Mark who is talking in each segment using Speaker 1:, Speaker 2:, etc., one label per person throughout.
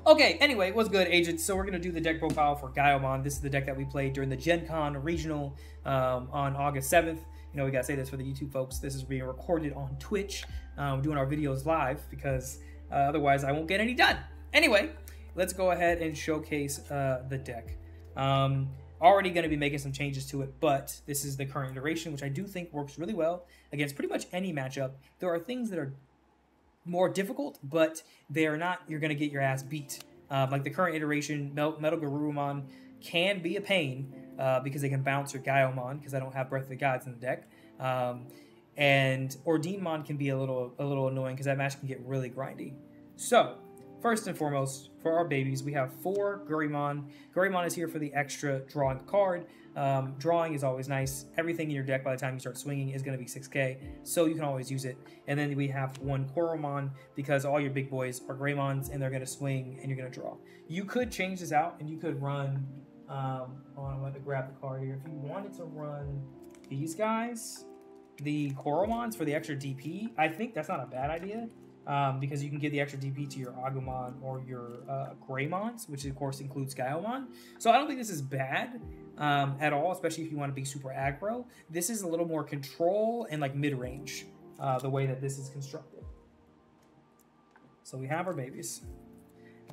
Speaker 1: Okay, anyway, what's good, agents? So we're going to do the deck profile for Gaiomon. This is the deck that we played during the Gen Con Regional on August 7th. You know, we got to say this for the YouTube folks. This is being recorded on Twitch. We're doing our videos live because otherwise I won't get any done. Anyway, let's go ahead and showcase the deck. Already going to be making some changes to it, but this is the current iteration, which I do think works really well against pretty much any matchup. There are things that are more difficult, but they are not, you're going to get your ass beat. Like the current iteration, Motherboard can be a pain because they can bounce your Gaiomon, because I don't have Breath of the Gods in the deck. And Digimon can be a little annoying because that match can get really grindy. So, first and foremost, for our babies, we have 4 Greymon. Greymon is here for the extra drawing a card. Drawing is always nice. Everything in your deck by the time you start swinging is going to be 6k, so you can always use it. And then we have 1 Coromon because all your big boys are Greymons and they're going to swing and you're going to draw. You could change this out and you could run, I'm going to grab the card here. If you wanted to run these guys, the Coromons for the extra DP, I think that's not a bad idea. Because you can give the extra DP to your Agumon or your Greymons, which of course includes Gaiomon. So I don't think this is bad at all, especially if you want to be super aggro. This is a little more control and like mid-range, the way that this is constructed. So we have our babies.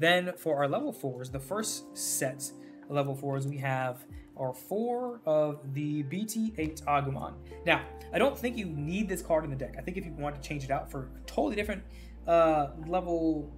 Speaker 1: Then for our level 4s, the first set of level 4s, we have our 4 of the BT8 Agumon. Now, I don't think you need this card in the deck. I think if you want to change it out for a totally different level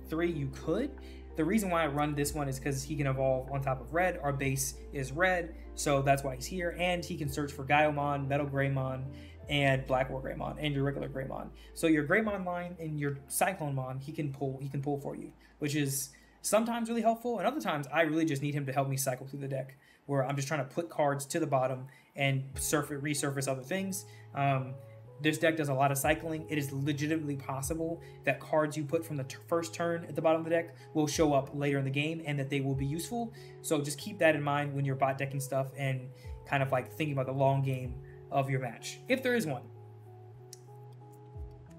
Speaker 1: 3, you could. The reason why I run this one is because he can evolve on top of red. Our base is red, so that's why he's here. And he can search for Gaiomon, Greymon, and BlackWarGreymon, and your regular Greymon. So your Greymon line and your Cyclone Mons, he can pull for you, which is sometimes really helpful, and other times I really just need him to help me cycle through the deck, where I'm just trying to put cards to the bottom and resurface other things. This deck does a lot of cycling. It is legitimately possible that cards you put from the first turn at the bottom of the deck will show up later in the game and that they will be useful. So just keep that in mind when you're bot decking stuff and kind of like thinking about the long game of your match, if there is one.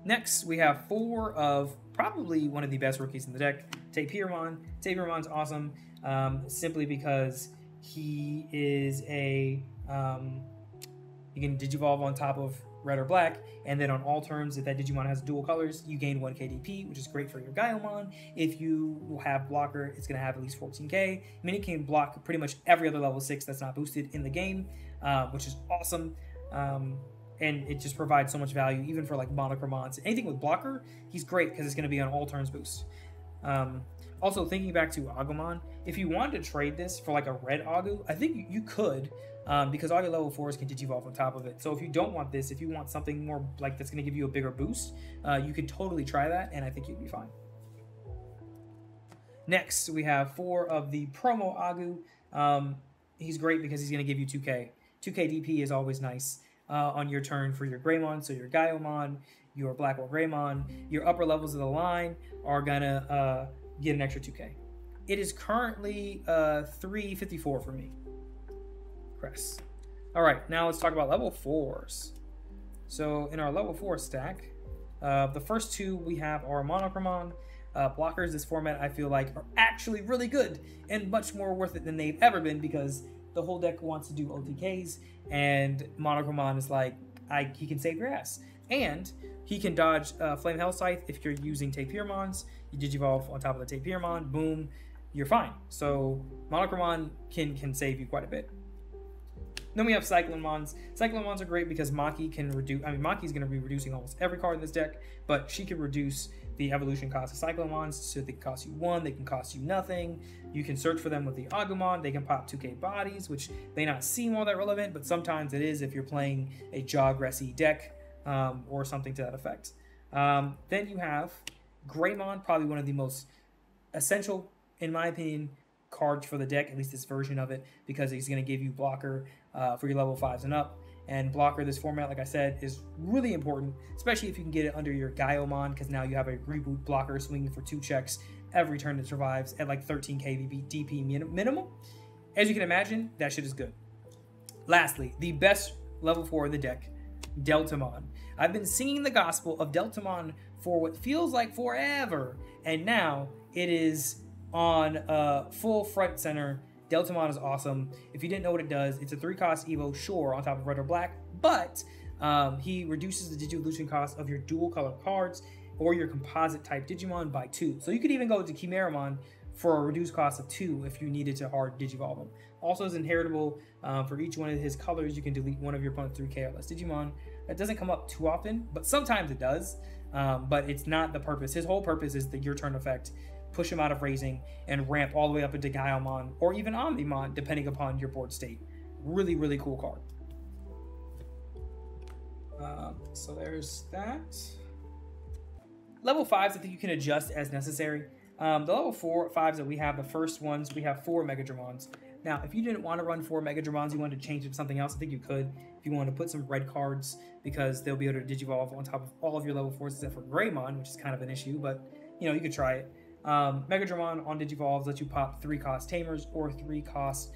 Speaker 1: Next, we have 4 of probably one of the best rookies in the deck, Toughram. Toughramon's awesome, simply because he is a, you can Digivolve on top of red or black, and then on all turns, if that Digimon has dual colors, you gain 1k DP, which is great for your Gaiomon. If you have blocker, it's going to have at least 14k. I mean, it can block pretty much every other level 6 that's not boosted in the game, which is awesome. And it just provides so much value, even for like Monochromons. Anything with blocker, he's great because it's going to be on all turns boost. Also, thinking back to Agumon, if you wanted to trade this for like a red Agu, I think you could, because all your level 4s can Digivolve on top of it. So if you don't want this, if you want something more like that's going to give you a bigger boost, you could totally try that, and I think you'd be fine. Next, we have 4 of the promo Agu. He's great because he's going to give you 2k. 2k DP is always nice on your turn for your Greymon, so your Gaiomon, your BlackWarGreymon, your upper levels of the line are going to get an extra 2k. It is currently 354 for me. Press. All right, now let's talk about level 4s. So in our level 4 stack, the first 2 we have are Monochromon. Blockers, this format I feel like are actually really good and much more worth it than they've ever been, because the whole deck wants to do OTKs, and Monochromon is like, he can save your ass. And he can dodge Flame Hell Scythe if you're using Toughramons. You Digivolve on top of the Toughramon, boom, you're fine. So Monochromon can save you quite a bit. Then we have Cyclone Mons. Cyclone Mons are great because Maki can reduce, I mean, Maki's going to be reducing almost every card in this deck, but she can reduce the evolution cost of Cyclone Mons, so they can cost you 1, they can cost you nothing. You can search for them with the Agumon, they can pop 2k bodies, which may not seem all that relevant, but sometimes it is if you're playing a Jog-Ressy deck or something to that effect. Then you have Greymon, probably one of the most essential, in my opinion, cards for the deck, at least this version of it, because he's going to give you blocker for your level 5s and up. And blocker, this format, like I said, is really important, especially if you can get it under your Gaiomon, because now you have a reboot blocker swinging for 2 checks every turn that survives at like 13k DP minimum. As you can imagine, that shit is good. Lastly, the best level 4 of the deck, Deltamon. I've been singing the gospel of Deltamon for what feels like forever, and now it is on full front center. Deltamon is awesome. If you didn't know what it does, it's a 3-cost Evo, sure, on top of red or black, but he reduces the digivolution cost of your dual color cards or your composite type Digimon by 2. So you could even go to Nikki Maramon for a reduced cost of 2 if you needed to hard Digivolve him. Also is inheritable. For each one of his colors, you can delete one of your opponent's 3K or less Digimon. That doesn't come up too often, but sometimes it does. But it's not the purpose. His whole purpose is the your turn effect, push him out of raising, and ramp all the way up into Gaiomon or even Omnimon, depending upon your board state. Really, really cool card. So there's that. Level 5s, I think you can adjust as necessary. The level 5s that we have, the first ones, we have 4 Megadramons. Now, if you didn't want to run 4 Megadramons, you wanted to change it to something else, I think you could. If you want to put some red cards, because they'll be able to Digivolve on top of all of your level 4s, except for Greymon, which is kind of an issue, but, you know, you could try it. Megadramon on Digivolves lets you pop 3-cost Tamers or 3-cost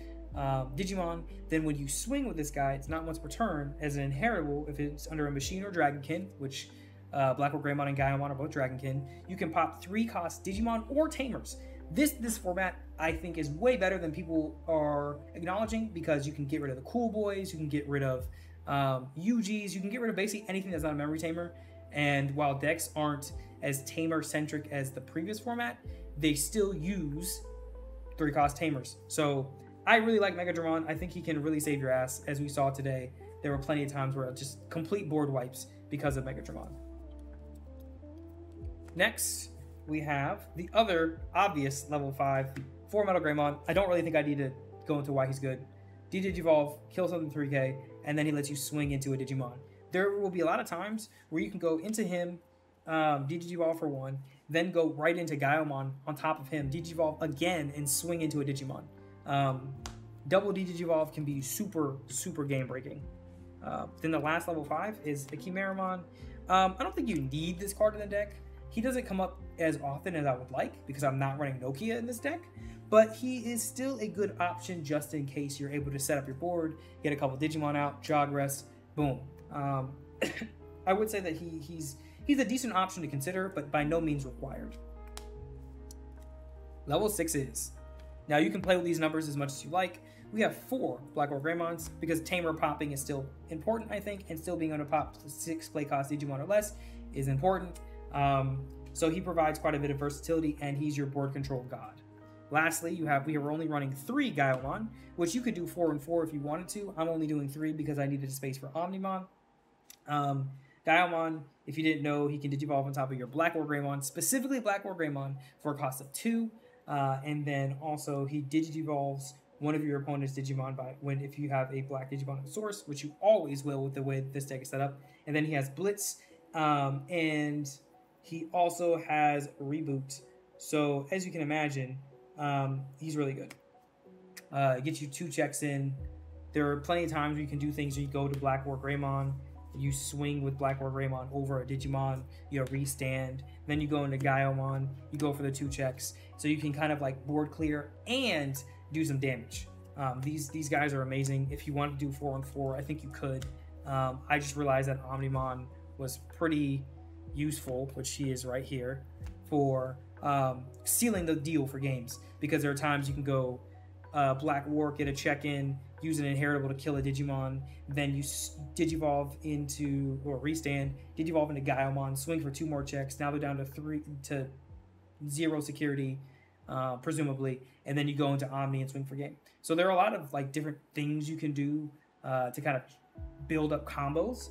Speaker 1: Digimon. Then when you swing with this guy, it's not once per turn as an inheritable if it's under a machine or Dragonkin, which BlackWarGreymon and Gaiomon are both Dragonkin. You can pop 3-cost Digimon or Tamers. This format, I think, is way better than people are acknowledging, because you can get rid of the Cool Boys, you can get rid of UGs, you can get rid of basically anything that's not a memory tamer. And while decks aren't as tamer-centric as the previous format, they still use 3-cost tamers. So I really like Megadramon. I think he can really save your ass. As we saw today, there were plenty of times where just complete board wipes because of Megadramon. Next, we have the other obvious level 5, 4 Metal Greymon. I don't really think I need to go into why he's good. Digivolve, kill something 3K, and then he lets you swing into a Digimon. There will be a lot of times where you can go into him, Digivolve for 1, then go right into Gaiomon on top of him, Digivolve again, and swing into a Digimon. Double Digivolve can be super, super game breaking. Then the last level 5 is Nikki Maramon. I don't think you need this card in the deck. He doesn't come up as often as I would like because I'm not running Nokia in this deck, but he is still a good option just in case you're able to set up your board, get a couple Digimon out, jog rest, boom. I would say that he's a decent option to consider, but by no means required. Level 6s. Now you can play with these numbers as much as you like. We have 4 BlackWarGreymons because tamer popping is still important, I think, and still being able to pop 6 play cost Digimon or less is important. So he provides quite a bit of versatility, and he's your board control god. Lastly, we are only running 3 Gaiomon, which you could do 4 and 4 if you wanted to. I'm only doing 3 because I needed a space for Omnimon. Gaiomon, if you didn't know, he can Digivolve on top of your BlackWarGreymon, specifically BlackWarGreymon, for a cost of 2. And then also he Digivolves one of your opponent's Digimon if you have a black Digimon at source, which you always will with the way this deck is set up. And then he has Blitz, and he also has Reboot. So as you can imagine, he's really good. It gets you 2 checks in. There are plenty of times where you can do things where you go to BlackWarGreymon, you swing with BlackWarGreymon over a Digimon, you restand, then you go into Gaiomon, you go for the 2 checks. So you can kind of like board clear and do some damage. These guys are amazing. If you wanted to do 4 and 4, I think you could. I just realized that Omnimon was pretty useful, which he is right here, for sealing the deal for games, because there are times you can go Black War, get a check-in, use an inheritable to kill a Digimon, then you Digivolve into, or restand, Digivolve into Gaiomon, swing for 2 more checks, now they're down to 0 security, presumably, and then you go into Omni and swing for game. So there are a lot of like different things you can do to kind of build up combos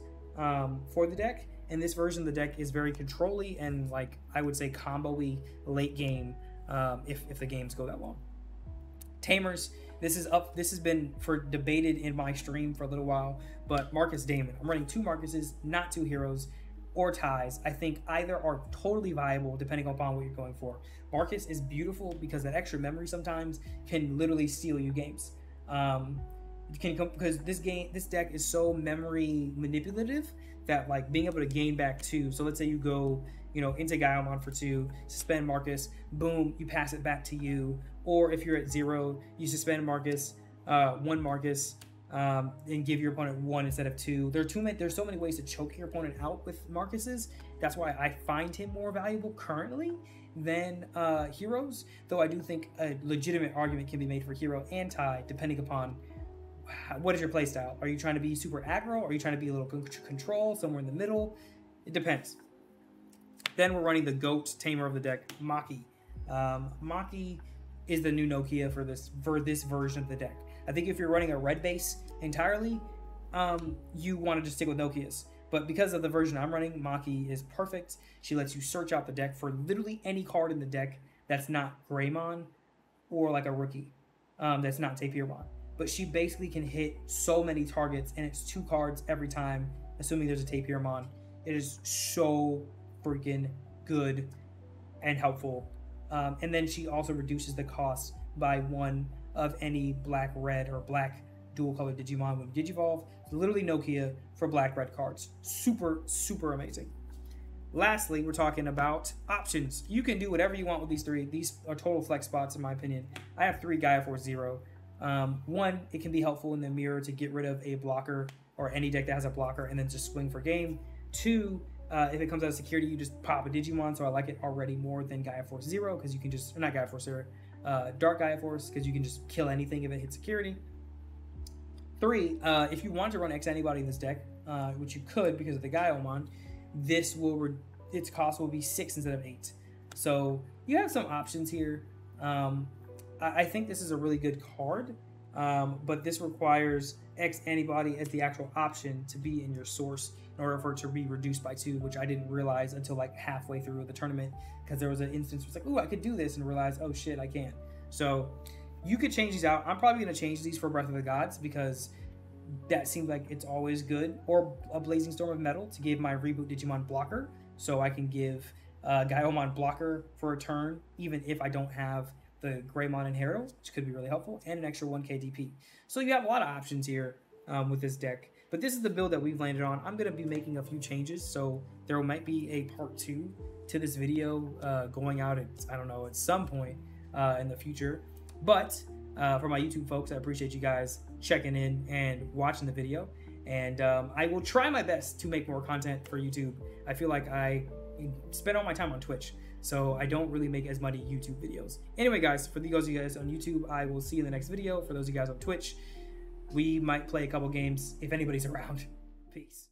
Speaker 1: for the deck. And this version of the deck is very control-y and, like, I would say combo-y late game if the games go that long. Tamers, this has been debated in my stream for a little while, but Marcus Damon. I'm running 2 Marcuses, not 2 heroes, or ties. I think either are totally viable depending upon what you're going for. Marcus is beautiful because that extra memory sometimes can literally steal you games. Because this deck is so memory manipulative that, like, being able to gain back 2. So let's say you go, into Gaiomon for 2, suspend Marcus, boom, you pass it back to you. Or if you're at 0, you suspend Marcus, 1 Marcus, and give your opponent 1 instead of 2. There's so many ways to choke your opponent out with Marcus's. That's why I find him more valuable currently than heroes, though I do think a legitimate argument can be made for hero and tie, depending upon what is your playstyle. Are you trying to be super aggro? Are you trying to be a little control, somewhere in the middle? It depends. Then we're running the GOAT tamer of the deck, Maki. Maki is the new Nokia for this version of the deck. I think if you're running a red base entirely, you want to just stick with Nokias. But because of the version I'm running, Maki is perfect. She lets you search out the deck for literally any card in the deck that's not Greymon or like a rookie that's not Toughram. But she basically can hit so many targets, and it's 2 cards every time, assuming there's a Toughram. It is so freaking good and helpful. And then she also reduces the cost by 1 of any black-red or black dual-colored Digimon when you Digivolve. Literally Nokia for black-red cards. Super, super amazing. Lastly, we're talking about options. You can do whatever you want with these 3. These are total flex spots, in my opinion. I have 3 GaiaForce 0. 1, it can be helpful in the mirror to get rid of a blocker or any deck that has a blocker and then just swing for game. 2, if it comes out of security, you just pop a Digimon, so I like it already more than GaiaForce 0, because you can just, or not GaiaForce 0, Dark GaiaForce, because you can just kill anything if it hits security. 3, if you want to run X Antibody in this deck, which you could because of the Gaiomon, this will, its cost will be 6 instead of 8. So you have some options here. I think this is a really good card, but this requires X Antibody as the actual option to be in your source in order for it to be reduced by 2, which I didn't realize until like halfway through the tournament, because there was an instance where it's like, ooh, I could do this, and realize, oh shit, I can't. So you could change these out. I'm probably going to change these for Breath of the Gods, because that seems like it's always good, or a Blazing Storm of Metal to give my Reboot Digimon blocker, so I can give Gaiomon blocker for a turn, even if I don't have the Greymon and Hero, which could be really helpful, and an extra 1k DP. So you have a lot of options here with this deck. But this is the build that we've landed on. I'm going to be making a few changes, so there might be a part 2 to this video going out at, I don't know, at some point in the future. But for my YouTube folks, I appreciate you guys checking in and watching the video. And I will try my best to make more content for YouTube. I feel like I spend all my time on Twitch, so I don't really make as many YouTube videos. Anyway, guys, for those of you guys on YouTube, I will see you in the next video. For those of you guys on Twitch, we might play a couple games if anybody's around. Peace.